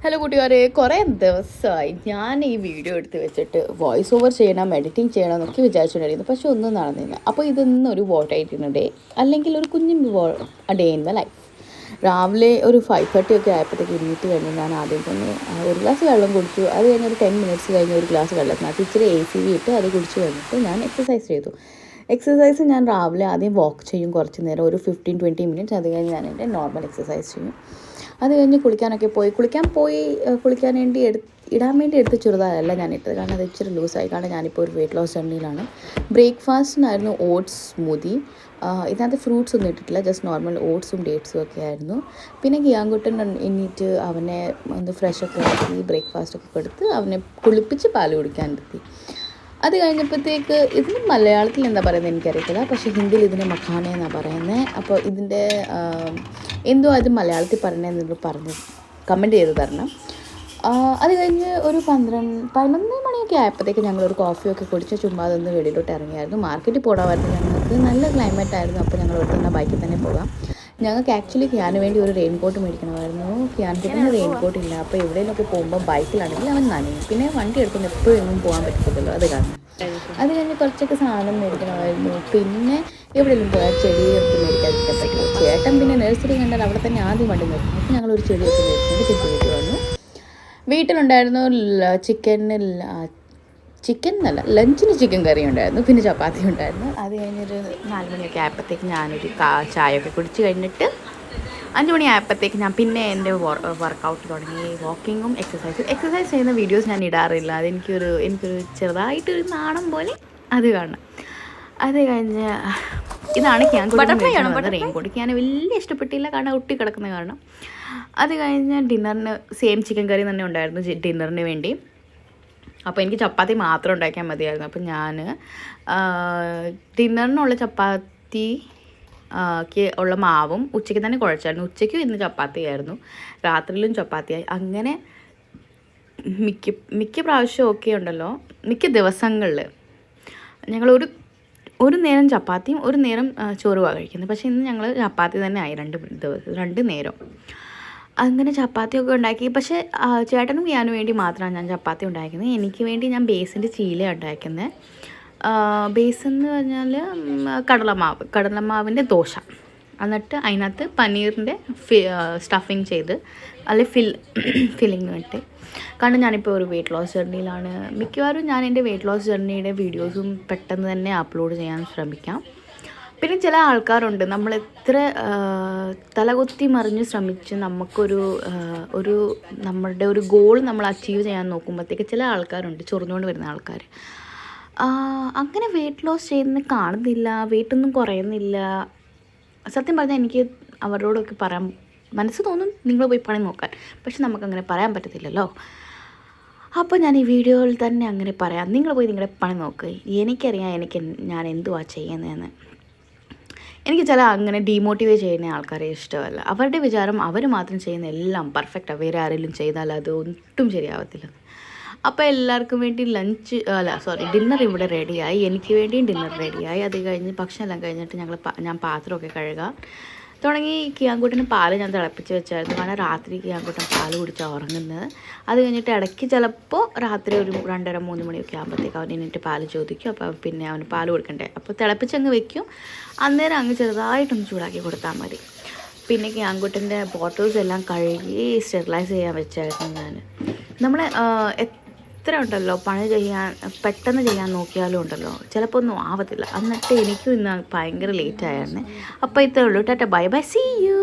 Hello കൂട്ടുകാരെ, കുറേ ദിവസമായി ഞാൻ ഈ വീഡിയോ എടുത്ത് വെച്ചിട്ട് വോയിസ് ഓവർ ചെയ്യണം, എഡിറ്റിംഗ് ചെയ്യണം എന്നൊക്കെ വിചാരിച്ചുകൊണ്ടിരുന്നു. പക്ഷെ ഒന്നും നടന്നില്ല. അപ്പോൾ ഇതൊന്നൊരു വോട്ടായിട്ടിരുന്ന ഡേ, അല്ലെങ്കിൽ ഒരു കുഞ്ഞു ഡേ ഇൻ ദ ലൈഫ്. രാവിലെ ഒരു 5:30 ഒക്കെ ആയപ്പോഴത്തേക്ക് എണീറ്റ് കഴിഞ്ഞ് ഞാൻ ആദ്യം തന്നെ ഒരു ഗ്ലാസ് വെള്ളം കുടിച്ചു. അത് കഴിഞ്ഞ് ഒരു 10 മിനിറ്റ്സ് കഴിഞ്ഞ് ഒരു ഗ്ലാസ് വെള്ളത്തിനകത്ത് ഇച്ചിരി ACV ഇട്ട് അത് കുടിച്ച് കഴിഞ്ഞിട്ട് ഞാൻ എക്സസൈസ് ചെയ്തു. എക്സസൈസ് ഞാൻ രാവിലെ ആദ്യം വാക്ക് ചെയ്യും കുറച്ച് നേരം, ഒരു 15-20 മിനിറ്റ്സ്. അത് കഴിഞ്ഞ് ഞാൻ എൻ്റെ നോർമൽ എക്സസൈസ് ചെയ്യും. അത് കഴിഞ്ഞ് കുളിക്കാൻ വേണ്ടി ഇടാൻ വേണ്ടി എടുത്ത് ചുരിദാറല്ല ഞാൻ ഇട്ടത്, കാരണം അത് ഇച്ചിരി ലൂസായി. കാരണം ഞാനിപ്പോൾ ഒരു വെയിറ്റ് ലോസ് ജേർണിയിലാണ്. ബ്രേക്ക്ഫാസ്റ്റിനായിരുന്നു ഓട്സ് സ്മൂതി. ഇതിനകത്ത് ഫ്രൂട്ട്സ് ഒന്നും ഇട്ടിട്ടില്ല, ജസ്റ്റ് നോർമൽ ഓട്സും ഡേറ്റ്സും ഒക്കെ ആയിരുന്നു. പിന്നെ കിയാങ്കുട്ടൻ എണീറ്റ് അവനെ ഒന്ന് ഫ്രഷൊക്കെ ആക്കി ബ്രേക്ക്ഫാസ്റ്റൊക്കെ കൊടുത്ത് അവനെ കുളിപ്പിച്ച് പാല് കുടിക്കാൻ നിർത്തി. അത് കഴിഞ്ഞപ്പോഴത്തേക്ക് ഇതിന് മലയാളത്തിൽ എന്താ പറയുന്നത് എനിക്കറിയത്തില്ല, പക്ഷേ ഹിന്ദിയിൽ ഇതിന് മഖാന എന്നാണ് പറയുന്നത്. അപ്പോൾ ഇതിൻ്റെ എന്തോ അത് മലയാളത്തിൽ പറഞ്ഞതെന്ന് പറഞ്ഞ് കമൻറ്റ് ചെയ്ത് തരണം. അത് കഴിഞ്ഞ് ഒരു 11 മണിയൊക്കെ ആയപ്പോഴത്തേക്ക് ഞങ്ങളൊരു കോഫിയൊക്കെ കുടിച്ച് ചുമ്മാ അതൊന്ന് വെളിയിലോട്ട് ഇറങ്ങിയായിരുന്നു. മാർക്കറ്റിൽ പോകാമായിരുന്നു ഞങ്ങൾക്ക്, നല്ല ക്ലൈമറ്റ് ആയിരുന്നു. അപ്പോൾ ഞങ്ങൾ ഒട്ടുന്ന ബൈക്കിൽ തന്നെ പോകാം. ഞങ്ങൾക്ക് ആക്ച്വലി ക്യാന് വേണ്ടി ഒരു റെയിൻ കോട്ട് മേടിക്കണമായിരുന്നു. ക്യാൻകിട്ടന് റെയിൻ കോട്ട് ഇല്ല. അപ്പോൾ എവിടെയെങ്കിലൊക്കെ പോകുമ്പോൾ ബൈക്കിലാണെങ്കിൽ അവൻ നനയും. പിന്നെ വണ്ടി എടുക്കുന്ന എപ്പോഴും എങ്ങും പോകാൻ പറ്റത്തില്ലല്ലോ, അത് കാരണം. അത് കഴിഞ്ഞ് കുറച്ചൊക്കെ സാധനം മേടിക്കണമായിരുന്നു. പിന്നെ എവിടെയെങ്കിലും പോയാൽ ചെടിയൊക്കെ മേടിക്കാതിരിക്കാൻ പറ്റുമോ? ചേട്ടൻ പിന്നെ നഴ്സറി കണ്ടാൽ അവിടെ തന്നെ ആദ്യം വണ്ടി നിർത്തും. അപ്പോൾ ഞങ്ങളൊരു ചെടിയൊക്കെ മേടിച്ചിട്ട് തിരിച്ച് വീട്ടിൽ വന്നു. വീട്ടിലുണ്ടായിരുന്നു ലഞ്ചിന് ചിക്കൻ കറി ഉണ്ടായിരുന്നു, പിന്നെ ചപ്പാത്തി ഉണ്ടായിരുന്നു. അത് കഴിഞ്ഞൊരു 4 മണിയൊക്കെ ആയപ്പോഴത്തേക്ക് ഞാനൊരു ചായയൊക്കെ കുടിച്ച് കഴിഞ്ഞിട്ട് 5 മണി ആയപ്പോഴത്തേക്ക് ഞാൻ പിന്നെ എൻ്റെ വർക്കൗട്ട് തുടങ്ങി. വാക്കിങ്ങും എക്സസൈസ് ചെയ്യുന്ന വീഡിയോസ് ഞാൻ ഇടാറില്ല. എനിക്കൊരു ചെറുതായിട്ടൊരു നാണം പോലെ അത് കാണണം. അത് കഴിഞ്ഞ് ഇതാണ് റെയിൻകോട്ട്. ഞാൻ വലിയ ഇഷ്ടപ്പെട്ടില്ല, കാരണം ഒട്ടി കിടക്കുന്ന കാരണം. അത് കഴിഞ്ഞ് ഡിന്നറിന് സെയിം ചിക്കൻ കറി തന്നെ ഉണ്ടായിരുന്നു ഡിന്നറിന് വേണ്ടി. അപ്പോൾ എനിക്ക് ചപ്പാത്തി മാത്രം ഉണ്ടാക്കിയാൽ മതിയായിരുന്നു. അപ്പോൾ ഞാൻ ഡിന്നറിനുള്ള ചപ്പാത്തി ഉള്ള മാവും ഉച്ചയ്ക്ക് തന്നെ കുഴച്ചായിരുന്നു. ഉച്ചയ്ക്കും ഇന്ന് ചപ്പാത്തിയായിരുന്നു, രാത്രിയിലും ചപ്പാത്തിയായി. അങ്ങനെ മിക്ക പ്രാവശ്യം ഒക്കെ ഉണ്ടല്ലോ, മിക്ക ദിവസങ്ങളിൽ ഞങ്ങൾ ഒരു നേരം ചപ്പാത്തിയും ഒരു നേരം ചോറുമാണ് കഴിക്കുന്നത്. പക്ഷേ ഇന്ന് ഞങ്ങൾ ചപ്പാത്തി തന്നെ ആയി 2 നേരം. അങ്ങനെ ചപ്പാത്തിയൊക്കെ ഉണ്ടാക്കി. പക്ഷേ ചേട്ടനും ഞാനും വേണ്ടി മാത്രമാണ് ഞാൻ ചപ്പാത്തി ഉണ്ടാക്കുന്നത്. എനിക്ക് വേണ്ടി ഞാൻ ബേസിൻ്റെ ചീലയാണ് ഉണ്ടാക്കുന്നത്. ബേസ് എന്ന് പറഞ്ഞാൽ കടലമാവിൻ്റെ ദോശ. എന്നിട്ട് അതിനകത്ത് പനീറിൻ്റെ സ്റ്റഫിങ് ചെയ്ത് അല്ലെങ്കിൽ ഫില്ലിങ് ഇട്ട്. കാരണം ഞാനിപ്പോൾ ഒരു വെയിറ്റ് ലോസ് ജേർണിയിലാണ്. മിക്കവാറും ഞാൻ എൻ്റെ വെയിറ്റ് ലോസ് ജേർണിയുടെ വീഡിയോസും പെട്ടെന്ന് തന്നെ അപ്ലോഡ് ചെയ്യാൻ ശ്രമിക്കാം. പിന്നെ ചില ആൾക്കാരുണ്ട്, നമ്മൾ എത്ര തലകുത്തി മറിഞ്ഞ് ശ്രമിച്ച് നമ്മളുടെ ഒരു ഗോൾ നമ്മൾ അച്ചീവ് ചെയ്യാൻ നോക്കുമ്പോഴത്തേക്ക് ചില ആൾക്കാരുണ്ട് ചൊറിഞ്ഞുകൊണ്ട് വരുന്ന ആൾക്കാർ. അങ്ങനെ വെയിറ്റ് ലോസ് ചെയ്യുന്നത് കാണുന്നില്ല, വെയിറ്റൊന്നും കുറയുന്നില്ല. സത്യം പറഞ്ഞാൽ എനിക്ക് അവരോടൊക്കെ പറയാൻ മനസ്സ് തോന്നും, നിങ്ങൾ പോയി പണി നോക്കാൻ. പക്ഷെ നമുക്കങ്ങനെ പറയാൻ പറ്റത്തില്ലല്ലോ. അപ്പോൾ ഞാൻ ഈ വീഡിയോയിൽ തന്നെ അങ്ങനെ പറയാം, നിങ്ങൾ പോയി നിങ്ങളുടെ പണി നോക്ക്. എനിക്കറിയാം ഞാൻ എന്തുവാ ചെയ്യുന്നതെന്ന്. എനിക്ക് ചില അങ്ങനെ ഡീമോട്ടിവേറ്റ് ചെയ്യുന്ന ആൾക്കാരെ ഇഷ്ടമല്ല. അവരുടെ വിചാരം അവർ മാത്രം ചെയ്യുന്ന എല്ലാം പെർഫെക്റ്റാണ്, വേറെ ആരെങ്കിലും ചെയ്താൽ അത് ഒട്ടും ശരിയാവത്തില്ല. അപ്പോൾ എല്ലാവർക്കും വേണ്ടി ഡിന്നർ ഇവിടെ റെഡിയായി. എനിക്ക് വേണ്ടിയും ഡിന്നർ റെഡിയായി. അത് കഴിഞ്ഞ് ഭക്ഷണം എല്ലാം കഴിഞ്ഞിട്ട് ഞാൻ പാത്രമൊക്കെ കഴുകാൻ തുടങ്ങി. കിയാങ്കൂട്ടിന് പാല് ഞാൻ തിളപ്പിച്ച് വെച്ചായിരുന്നു, കാരണം രാത്രി കിയാങ്കൂട്ടൻ പാല് കുടിച്ചാൽ ഉറങ്ങുന്നത്. അത് കഴിഞ്ഞിട്ട് ഇടയ്ക്ക് ചിലപ്പോൾ രാത്രി ഒരു 2:30-3 മണിയൊക്കെ ആകുമ്പോഴത്തേക്ക് അവൻ എന്നിട്ട് പാല് ചോദിക്കും. അപ്പോൾ പിന്നെ അവന് പാല് കൊടുക്കണ്ടേ, അപ്പോൾ തിളപ്പിച്ചങ്ങ് വെക്കും. അന്നേരം അങ്ങ് ചെറുതായിട്ടൊന്ന് ചൂടാക്കി കൊടുത്താൽ മതി. പിന്നെ കിയാങ്കൂട്ടൻ്റെ ബോട്ടിൽസ് എല്ലാം കഴുകി സ്റ്റെറിലൈസ് ചെയ്യാൻ വെച്ചായിരുന്നു ഞാൻ. നമ്മൾ എത്ര ഉണ്ടല്ലോ പെട്ടെന്ന് ചെയ്യാൻ നോക്കിയാലും ഉണ്ടല്ലോ ചിലപ്പോൾ ഒന്നും ആവത്തില്ല. എന്നിട്ട് എനിക്കും ഇന്ന് ഭയങ്കര ലേറ്റ് ആയിരുന്നു. അപ്പോൾ ഇത്രേ ഉള്ളൂ. Tata, bye bye, see U.